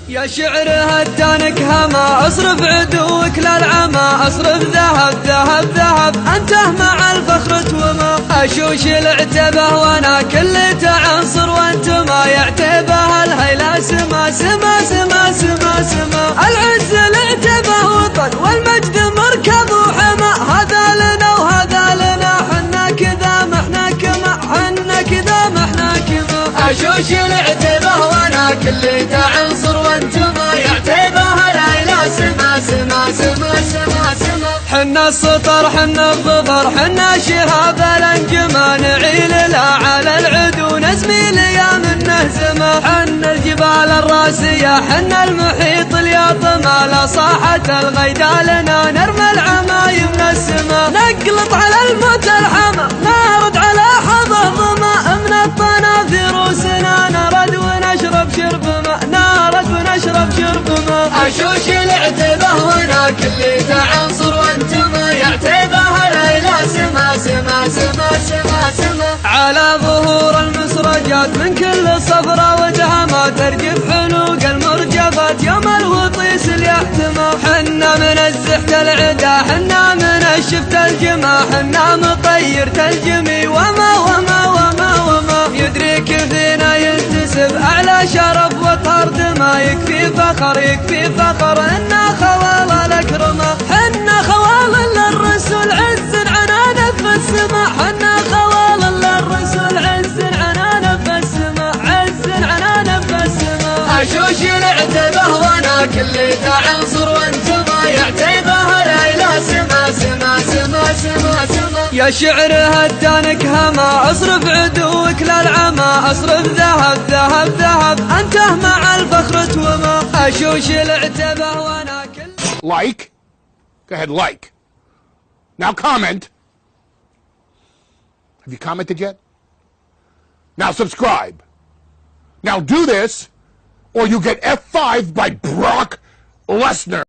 يا شعر هدانك هما اصرف عدوك للعمى اصرف ذهب ذهب ذهب انته مع الفخر توما اشوش العتبه وانا كل عنصر وانت ما يعتبه الهيلا سما سما سما سما سما العز العتبه وطن والمجد مركب وحما هذا لنا وهذا لنا حنا كذا ما احنا كما حنا كذا ما احنا كما اشوش العتبه وانا كل عنصر وانت ما يعتبه الهيلا سما سما سما سما سما حنا السطر حنا الظفر حنا شهاب الانجما نعيل لا على العدو نزمي ليا منه زما حنا الجبال الراسيه حنا المحيط الياطمه لا صاحت الغيدا لنا نرمي العمايم من السما نقلط على الموت الحما نارد على حظه ظما من الطنافير وسنا نرد ونشرب شرب ماء نارد ونشرب شرب ماء اشوش العتبه وانا كل عنصر وانت ما يعتبه الهيلا سما سما سما سما سما على ظهور المسرجات من كل صفرة ودهما ترجف حنوق المرجفات يوم الوطيس اليحتمى حنا من الزحت العدا حنا من الشفت الجما حنا مطير تلجمي وما وما وما وما يدريك فينا ينتسب اعلى شرف وطهر دما يكفي فخر يكفي فخر انا خوال الاكرمه حنا خوال للرسول عز عنانه في السما حنا خوال للرسول عز عنانه في السما عز عنانه في السما اشوش العتبه وانا كل عنصر وانت ما يعتبه الهيلا سما سما سما سما سما يا شعر هدانك هما اصرف عدوك للعمى اصرف ذهب ذهب ذهب انته مع الفخر توما اشوش العتبه وانا كل Like? Go ahead, like. Now comment. Have you commented yet? Now subscribe. Now do this, or you get F5 by Brock Lesnar.